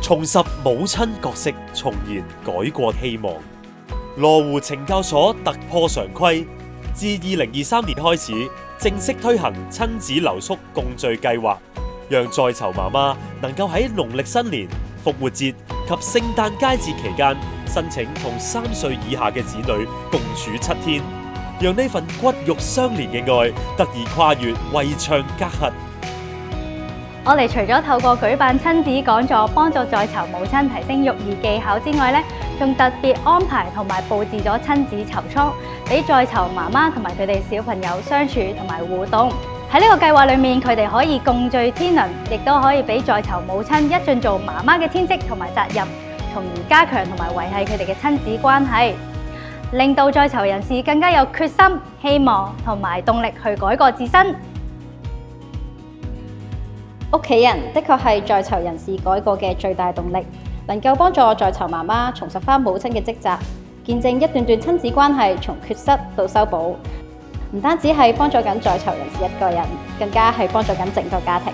重拾母親角色，重燃改過希望。羅湖懲教所突破常規，自2023年開始正式推行親子留宿共聚計劃，讓在囚媽媽能夠喺農曆新年、復活節及聖誕佳節期間申請同3歲以下嘅子女共處7天，讓呢份骨肉相連嘅愛得以跨越圍牆隔閡。我哋除咗透過舉辦親子講座幫助在囚母親提升育兒技巧之外，仲特別安排同埋佈置咗親子籌倉，俾在囚媽媽同埋佢哋小朋友相處同埋互動。喺呢個計劃裏面，佢哋可以共聚天倫，亦都可以俾在囚母親一盡做媽媽嘅天職同埋責任，從而加強同埋維繫佢哋嘅親子關係，令到在囚人士更加有決心、希望同埋動力去改過自身。屋企人的確係在囚人士改過嘅最大動力，能夠幫助在囚媽媽重拾返母親嘅職責，見證一段段親子關係從缺失到修補，唔單止係幫助緊在囚人士一個人，更加係幫助緊整個家庭。